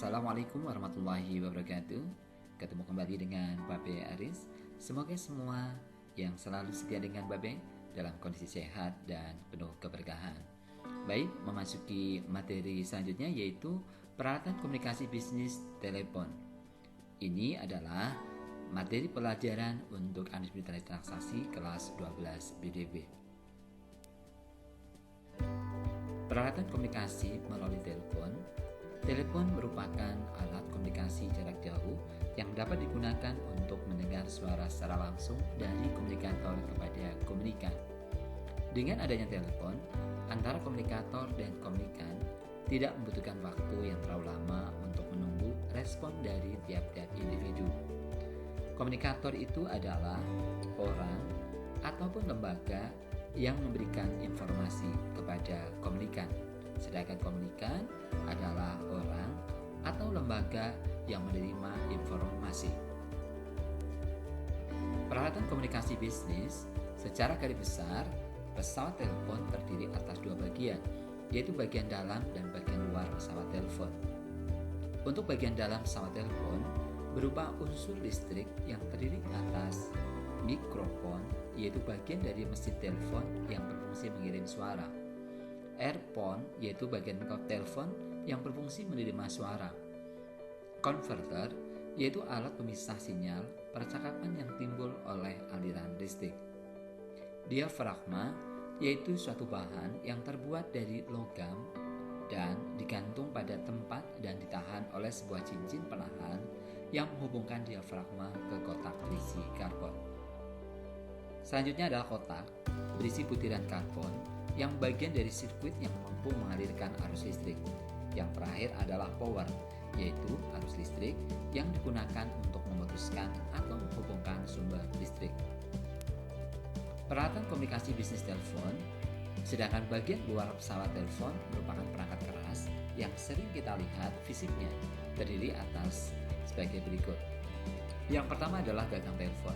Assalamualaikum warahmatullahi wabarakatuh. Ketemu kembali dengan Babe Aris. Semoga semua yang selalu setia dengan Babe dalam kondisi sehat dan penuh keberkahan. Baik, memasuki materi selanjutnya yaitu peralatan komunikasi bisnis telepon. Ini adalah materi pelajaran untuk administrasi transaksi kelas 12 BDB. Peralatan komunikasi melalui telepon. Telepon merupakan alat komunikasi jarak jauh yang dapat digunakan untuk mendengar suara secara langsung dari komunikator kepada komunikan. Dengan adanya telepon, antara komunikator dan komunikan tidak membutuhkan waktu yang terlalu lama untuk menunggu respon dari tiap-tiap individu. Komunikator itu adalah orang ataupun lembaga yang memberikan informasi kepada komunikan. Sedangkan komunikan adalah orang atau lembaga yang menerima informasi. Peralatan komunikasi bisnis secara garis besar, pesawat telepon terdiri atas dua bagian, yaitu bagian dalam dan bagian luar pesawat telepon. Untuk bagian dalam pesawat telepon berupa unsur listrik yang terdiri atas mikrofon, yaitu bagian dari mesin telepon yang berfungsi mengirim suara. Earphone, yaitu bagian telepon yang berfungsi menerima suara. Converter, yaitu alat pemisah sinyal percakapan yang timbul oleh aliran listrik. Diafragma, yaitu suatu bahan yang terbuat dari logam dan digantung pada tempat dan ditahan oleh sebuah cincin penahan yang menghubungkan diafragma ke kotak berisi karbon. Selanjutnya adalah kotak berisi butiran karbon yang bagian dari sirkuit yang mampu mengalirkan arus listrik. Yang terakhir adalah power, yaitu arus listrik yang digunakan untuk memutuskan atau menghubungkan sumber listrik. Peralatan komunikasi bisnis telepon, sedangkan bagian luar pesawat telepon merupakan perangkat keras yang sering kita lihat fisiknya, terdiri atas sebagai berikut. Yang pertama adalah gagang telepon.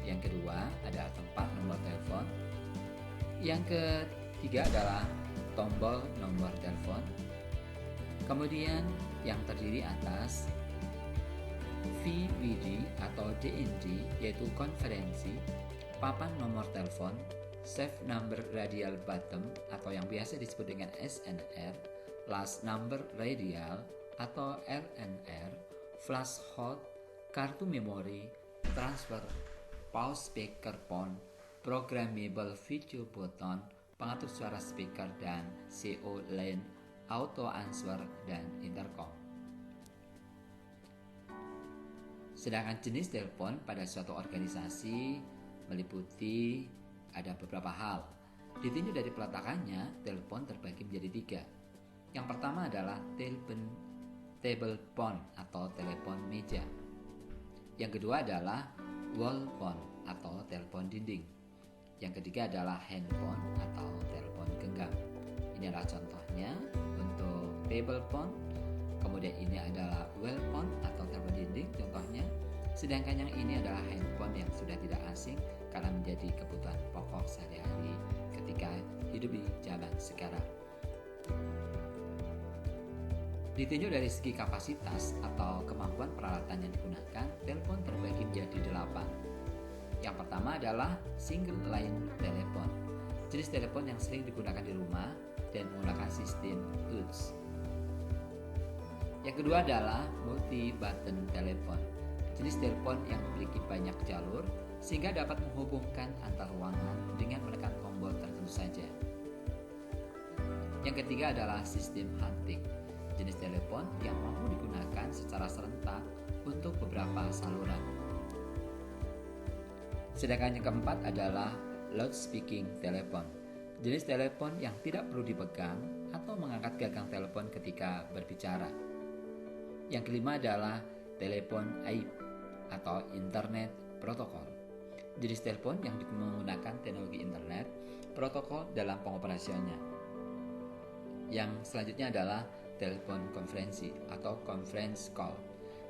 Yang kedua adalah tempat nomor telepon. Yang ketiga adalah tombol nomor telepon. Kemudian yang terdiri atas VVD atau DND, yaitu konferensi, papan nomor telepon, save number radial button atau yang biasa disebut dengan SNR, last number radial atau LNR, flash hold, kartu memori, transfer, pause speakerphone, programmable video button, pengatur suara speaker dan CO lane, auto answer, dan intercom. Sedangkan jenis telepon pada suatu organisasi meliputi ada beberapa hal. Ditinjau dari peletakannya, telepon terbagi menjadi tiga. Yang pertama adalah table phone atau telepon meja. Yang kedua adalah wall phone atau telepon dinding. Yang ketiga adalah handphone atau telepon genggam. Ini adalah contohnya untuk table phone. Kemudian ini adalah wall phone atau telepon dinding contohnya. Sedangkan yang ini adalah handphone yang sudah tidak asing karena menjadi kebutuhan pokok sehari-hari ketika hidup di zaman sekarang. Ditinjau dari segi kapasitas atau kemampuan peralatan yang digunakan, telepon terbagi menjadi 8. Yang pertama adalah single line telepon, jenis telepon yang sering digunakan di rumah dan menggunakan sistem touch. Yang kedua adalah multi button telepon, jenis telepon yang memiliki banyak jalur sehingga dapat menghubungkan antar ruangan dengan menekan tombol tertentu saja. Yang ketiga adalah sistem hunting, jenis telepon yang mampu digunakan secara serentak untuk beberapa saluran. Sedangkan yang keempat adalah loudspeaking telepon, jenis telepon yang tidak perlu dipegang atau mengangkat gagang telepon ketika berbicara. Yang kelima adalah telepon IP atau internet protokol, jenis telepon yang menggunakan teknologi internet protokol dalam pengoperasionalnya. Yang selanjutnya adalah telepon konferensi atau conference call,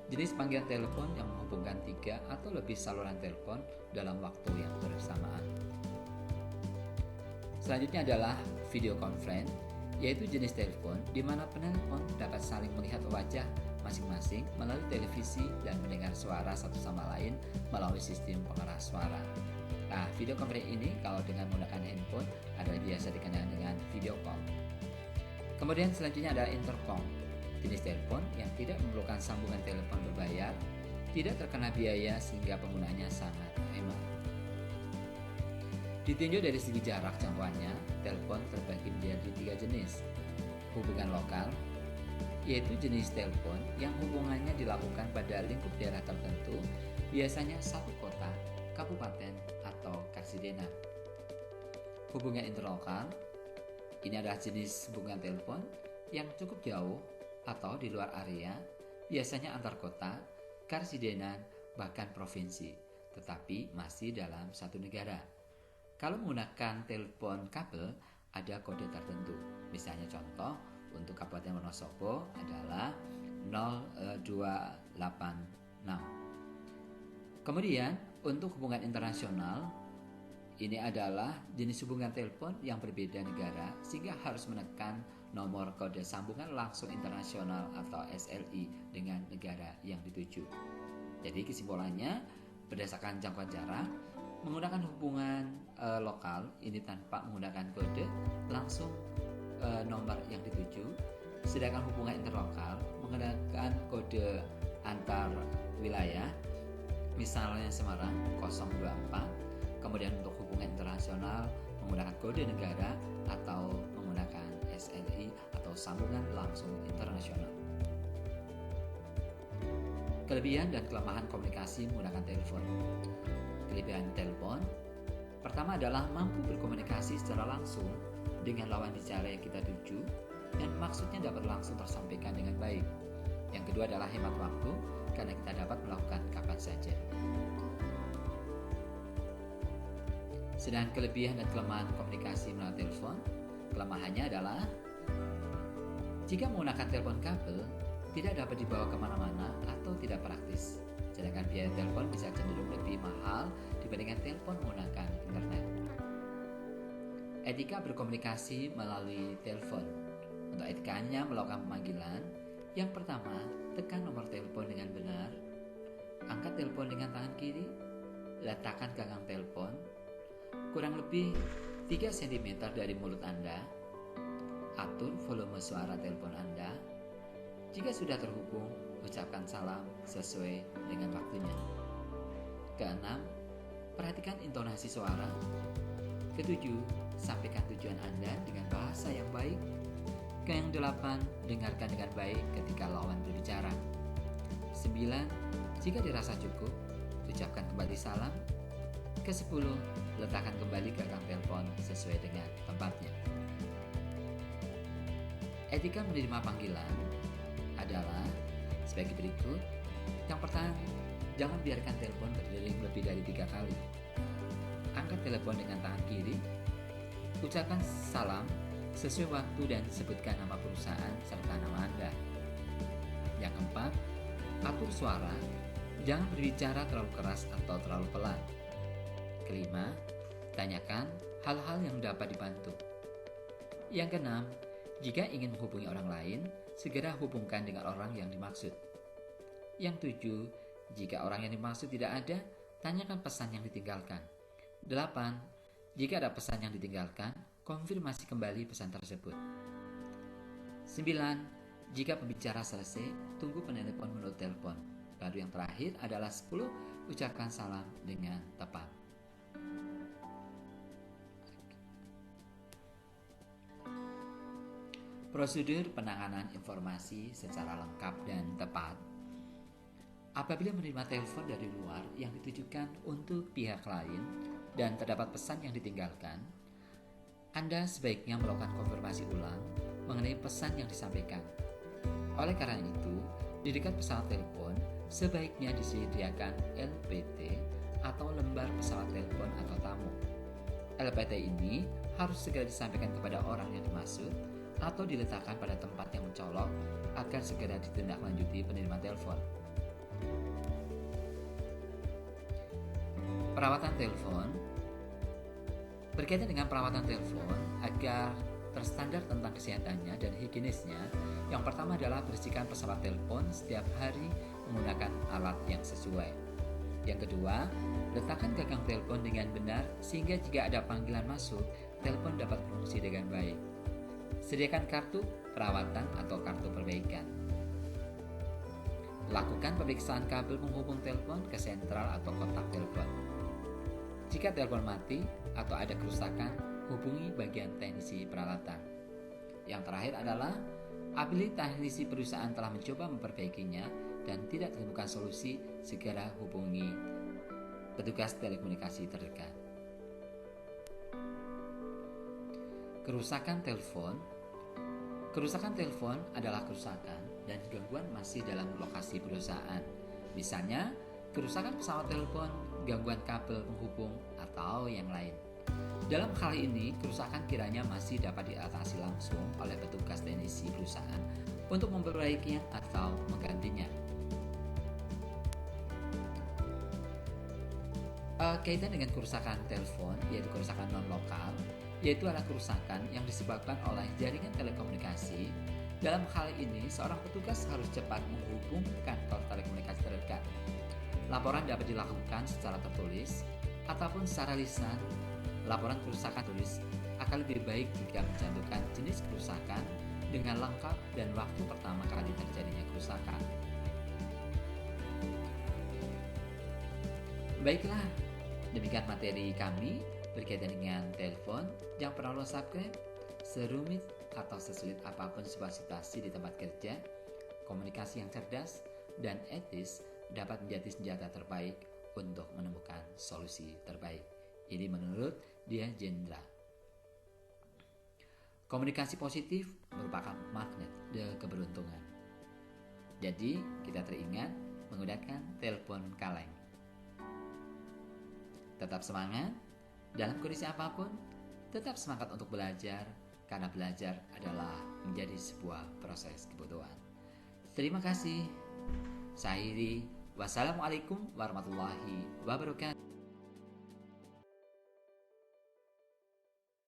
jenis panggilan telepon yang menghubungkan 3 atau lebih saluran telepon dalam waktu yang bersamaan. Selanjutnya adalah video conference, yaitu jenis telepon di mana penelpon dapat saling melihat wajah masing-masing melalui televisi dan mendengar suara satu sama lain melalui sistem pengeras suara. Nah, video conference ini kalau dengan menggunakan handphone adalah biasa dikenal dengan video call. Kemudian selanjutnya ada intercom, jenis telepon yang tidak memerlukan sambungan telepon berbayar, tidak terkena biaya sehingga penggunaannya sangat hemat. Ditinjau dari segi jarak jangkauannya, telepon terbagi menjadi 3 jenis. Hubungan lokal, yaitu jenis telepon yang hubungannya dilakukan pada lingkup daerah tertentu, biasanya satu kota, kabupaten, atau karsidenan. Hubungan interlokal, ini adalah jenis hubungan telepon yang cukup jauh atau di luar area, biasanya antar kota, karsidenan, bahkan provinsi, tetapi masih dalam satu negara. Kalau menggunakan telepon kabel, ada kode tertentu. Misalnya contoh, untuk Kabupaten Wonosobo adalah 0286. Kemudian, untuk hubungan internasional, ini adalah jenis hubungan telepon yang berbeda negara sehingga harus menekan nomor kode sambungan langsung internasional atau SLI dengan negara yang dituju. Jadi kesimpulannya, berdasarkan jangkauan jarak, menggunakan hubungan lokal ini tanpa menggunakan kode langsung nomor yang dituju, sedangkan hubungan interlokal menggunakan kode antar wilayah, misalnya Semarang 024. Kemudian untuk hubungan internasional menggunakan kode negara atau menggunakan SLI atau sambungan langsung internasional. Kelebihan dan kelemahan komunikasi menggunakan telepon. Kelebihan telepon pertama adalah mampu berkomunikasi secara langsung dengan lawan bicara yang kita tuju dan maksudnya dapat langsung tersampaikan dengan baik. Yang kedua adalah hemat waktu karena kita dapat melakukan kapan saja. Sedangkan kelebihan dan kelemahan komunikasi melalui telepon, kelemahannya adalah jika menggunakan telepon kabel tidak dapat dibawa kemana-mana atau tidak praktis. Sedangkan biaya telepon bisa cenderung lebih mahal dibandingkan telepon menggunakan internet. Etika berkomunikasi melalui telepon. Untuk etikanya melakukan pemanggilan, yang pertama, tekan nomor telepon dengan benar, angkat telepon dengan tangan kiri, letakkan gagang telepon kurang lebih 3 cm dari mulut Anda, atur volume suara telepon Anda. Jika sudah terhubung, ucapkan salam sesuai dengan waktunya. Keenam, perhatikan intonasi suara. Ketujuh, sampaikan tujuan Anda dengan bahasa yang baik. Yang delapan, dengarkan dengan baik ketika lawan berbicara. 9, jika dirasa cukup, ucapkan kembali salam. Ke-10, letakkan kembali gagang telepon sesuai dengan tempatnya. Etika menerima panggilan adalah sebagai berikut. Yang pertama, jangan biarkan telepon berdering lebih dari 3 kali. Angkat telepon dengan tangan kiri, ucapkan salam sesuai waktu dan sebutkan nama perusahaan serta nama Anda. Yang keempat, atur suara, jangan berbicara terlalu keras atau terlalu pelan. Kelima, tanyakan hal-hal yang dapat dibantu. Yang keenam, jika ingin menghubungi orang lain, segera hubungkan dengan orang yang dimaksud. Yang tujuh, jika orang yang dimaksud tidak ada, tanyakan pesan yang ditinggalkan. 8. Jika ada pesan yang ditinggalkan, konfirmasi kembali pesan tersebut. 9. Jika pembicara selesai, tunggu penelpon menurut telepon. Lalu yang terakhir adalah 10. Ucapkan salam dengan tepat. Prosedur penanganan informasi secara lengkap dan tepat. Apabila menerima telepon dari luar yang ditujukan untuk pihak lain dan terdapat pesan yang ditinggalkan, Anda sebaiknya melakukan konfirmasi ulang mengenai pesan yang disampaikan. Oleh karena itu, di dekat pesawat telepon sebaiknya disediakan LPT atau lembar pesawat telepon atau tamu. LPT ini harus segera disampaikan kepada orang yang dimaksud atau diletakkan pada tempat yang mencolok agar segera ditindaklanjuti penerima telepon. Perawatan telepon. Berkaitan dengan perawatan telepon, agar terstandar tentang kesehatannya dan higienisnya, yang pertama adalah bersihkan pesawat telepon setiap hari menggunakan alat yang sesuai. Yang kedua, letakkan gagang telepon dengan benar sehingga jika ada panggilan masuk, telepon dapat berfungsi dengan baik. Sediakan kartu perawatan atau kartu perbaikan. Lakukan pemeriksaan kabel penghubung telepon ke sentral atau kotak telepon. Jika telepon mati atau ada kerusakan, hubungi bagian teknisi peralatan. Yang terakhir adalah, apabila teknisi perusahaan telah mencoba memperbaikinya dan tidak ditemukan solusi, segera hubungi petugas telekomunikasi terdekat. Kerusakan telepon. Kerusakan telepon adalah kerusakan dan gangguan masih dalam lokasi perusahaan. Misalnya, kerusakan pesawat telepon, gangguan kabel penghubung, atau yang lain. Dalam hal ini, kerusakan kiranya masih dapat diatasi langsung oleh petugas teknisi perusahaan untuk memperbaikinya atau menggantinya. Kaitan dengan kerusakan telepon, yaitu kerusakan non-lokal, yaitu adalah kerusakan yang disebabkan oleh jaringan telekomunikasi. Dalam hal ini, seorang petugas harus cepat menghubung kantor telekomunikasi terdekat. Laporan dapat dilakukan secara tertulis ataupun secara lisan. Laporan kerusakan tulis akan lebih baik jika mencantumkan jenis kerusakan dengan lengkap dan waktu pertama kali terjadinya kerusakan. Baiklah, demikian materi kami berkaitan dengan telepon. Jangan pernah lupa subscribe. Serumit atau sesulit apapun sebuah situasi di tempat kerja, komunikasi yang cerdas dan etis dapat menjadi senjata terbaik untuk menemukan solusi terbaik. Ini menurut Dia Jendra. Komunikasi positif merupakan magnet keberuntungan. Jadi, kita teringat menggunakan telepon kaleng. Tetap semangat dalam kondisi apapun, tetap semangat untuk belajar, karena belajar adalah menjadi sebuah proses kebutuhan. Terima kasih. Saya Hiri. Wassalamualaikum warahmatullahi wabarakatuh.